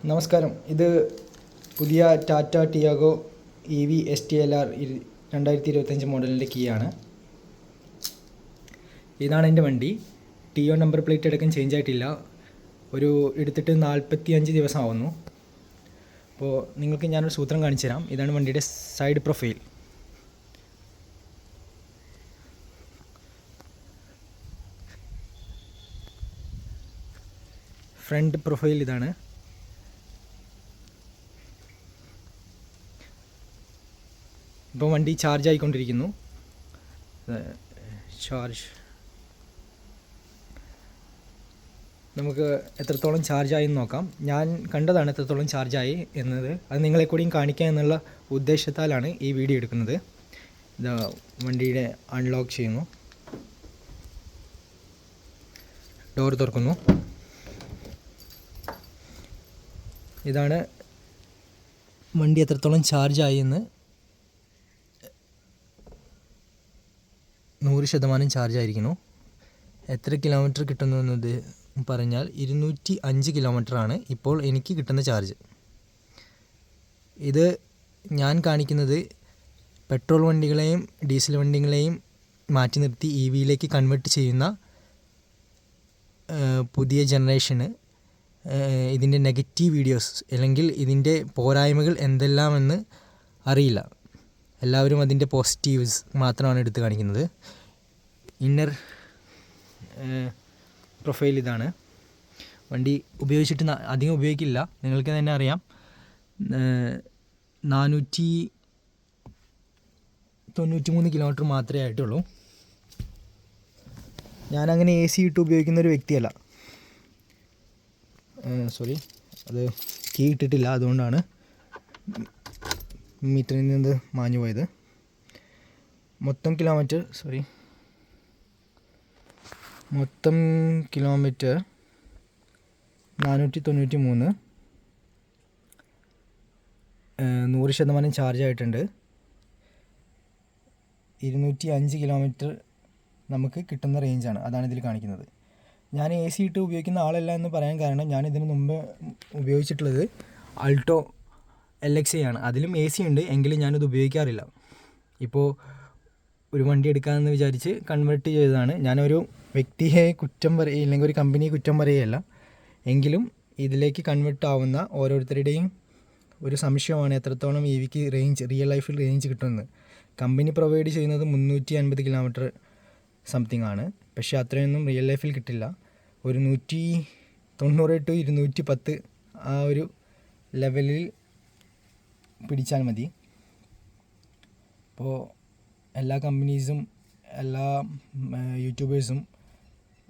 നമസ്കാരം. ഇത് പുതിയ ടാറ്റ ടിയാഗോ EV STLR 2025 മോഡലിൻ്റെ കീയാണ്. ഇതാണ് എൻ്റെ വണ്ടി. TO നമ്പർ പ്ലേറ്റ് അടക്കം ചേഞ്ച് ആയിട്ടില്ല. എടുത്തിട്ട് 45 ദിവസം ആവുന്നു. അപ്പോൾ നിങ്ങൾക്ക് ഞാനൊരു സൂത്രം കാണിച്ചു തരാം. ഇതാണ് വണ്ടിയുടെ സൈഡ് പ്രൊഫൈൽ. ഫ്രണ്ട് പ്രൊഫൈൽ ഇതാണ്. ഇപ്പോൾ വണ്ടി ചാർജ് ആയിക്കൊണ്ടിരിക്കുന്നു. നമുക്ക് എത്രത്തോളം ചാർജായി എന്ന് നോക്കാം. ഞാൻ കണ്ടതാണ് എത്രത്തോളം ചാർജായി എന്നത്. അത് നിങ്ങളെ കൂടിയും കാണിക്കുക എന്നുള്ള ഉദ്ദേശത്താലാണ് ഈ വീഡിയോ എടുക്കുന്നത്. ഇതാ വണ്ടിയുടെ അൺലോക്ക് ചെയ്യുന്നു, ഡോർ തുറക്കുന്നു. ഇതാണ് വണ്ടി എത്രത്തോളം ചാർജായി എന്ന്. 100% ചാർജ് ആയിരിക്കുന്നു. എത്ര കിലോമീറ്റർ കിട്ടുന്നു എന്നത് പറഞ്ഞാൽ 205 കിലോമീറ്ററാണ് ഇപ്പോൾ എനിക്ക് കിട്ടുന്ന ചാർജ്. ഇത് ഞാൻ കാണിക്കുന്നത് പെട്രോൾ വണ്ടികളെയും ഡീസൽ വണ്ടികളെയും മാറ്റി നിർത്തി EVയിലേക്ക് കൺവേർട്ട് ചെയ്യുന്ന പുതിയ ജനറേഷന് ഇതിൻ്റെ നെഗറ്റീവ് വീഡിയോസ് അല്ലെങ്കിൽ ഇതിൻ്റെ പോരായ്മകൾ എന്തെല്ലാമെന്ന് അറിയില്ല. എല്ലാവരും അതിൻ്റെ പോസിറ്റീവ്സ് മാത്രമാണ് എടുത്ത് കാണിക്കുന്നത്. ഇന്നർ പ്രൊഫൈൽ ഇതാണ്. വണ്ടി ഉപയോഗിച്ചിട്ട് അധികം ഉപയോഗിക്കില്ല, നിങ്ങൾക്ക് തന്നെ അറിയാം. 493 കിലോമീറ്റർ മാത്രമേ ആയിട്ടുള്ളൂ. ഞാനങ്ങനെ AC ഇട്ട് ഉപയോഗിക്കുന്ന ഒരു വ്യക്തിയല്ല. അത് കീ ഇട്ടിട്ടില്ല, അതുകൊണ്ടാണ് മീറ്ററിൽ നിന്ന് മാഞ്ഞു പോയത്. മൊത്തം കിലോമീറ്റർ 493. 100% ചാർജ് ആയിട്ടുണ്ട്. 205 കിലോമീറ്റർ നമുക്ക് കിട്ടുന്ന റേഞ്ചാണ്, അതാണ് ഇതിൽ കാണിക്കുന്നത്. ഞാൻ AC ഇട്ട് ഉപയോഗിക്കുന്ന ആളല്ല എന്ന് പറയാൻ കാരണം, ഞാൻ ഇതിന് മുമ്പ് ഉപയോഗിച്ചിട്ടുള്ളത് ആൾട്ടോ LXi ആണ്. അതിലും AC ഉണ്ട്, എങ്കിലും ഞാനത് ഉപയോഗിക്കാറില്ല. ഇപ്പോൾ ഒരു വണ്ടി എടുക്കാമെന്ന് വിചാരിച്ച് കൺവേർട്ട് ചെയ്തതാണ്. ഞാനൊരു വ്യക്തിയെ കുറ്റം ഇല്ലെങ്കിൽ ഒരു കമ്പനിയെ കുറ്റം പറയുകയല്ല, എങ്കിലും ഇതിലേക്ക് കൺവേർട്ട് ആവുന്ന ഓരോരുത്തരുടെയും ഒരു സംശയമാണ് എത്രത്തോളം EVക്ക് റിയൽ ലൈഫിൽ റേഞ്ച് കിട്ടുമെന്ന്. കമ്പനി പ്രൊവൈഡ് ചെയ്യുന്നത് 350 കിലോമീറ്റർ സംതിങ് ആണ്, പക്ഷേ അത്രയൊന്നും റിയൽ ലൈഫിൽ കിട്ടില്ല. ഒരു 190 to 210 ആ ഒരു ലെവലിൽ പിടിച്ചാൽ മതി. അപ്പോൾ എല്ലാ കമ്പനീസും എല്ലാ യൂട്യൂബേഴ്സും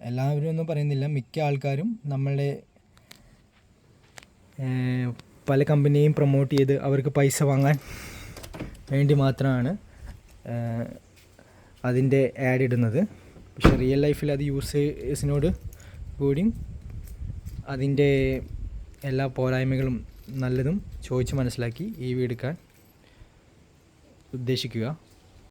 എല്ലാവരും ഒന്നും പറയുന്നില്ല, മിക്ക ആൾക്കാരും നമ്മളുടെ പല കമ്പനിയെയും പ്രൊമോട്ട് ചെയ്ത് അവർക്ക് പൈസ വാങ്ങാൻ വേണ്ടി മാത്രമാണ് അതിൻ്റെ ആഡ് ഇടുന്നത്. പക്ഷേ റിയൽ ലൈഫിൽ അത് യൂസേഴ്സിനോട് കൂടിയും അതിൻ്റെ എല്ലാ പോരായ്മകളും നല്ലതും ചോദിച്ച് മനസ്സിലാക്കി EV എടുക്കാൻ ഉദ്ദേശിക്കുക.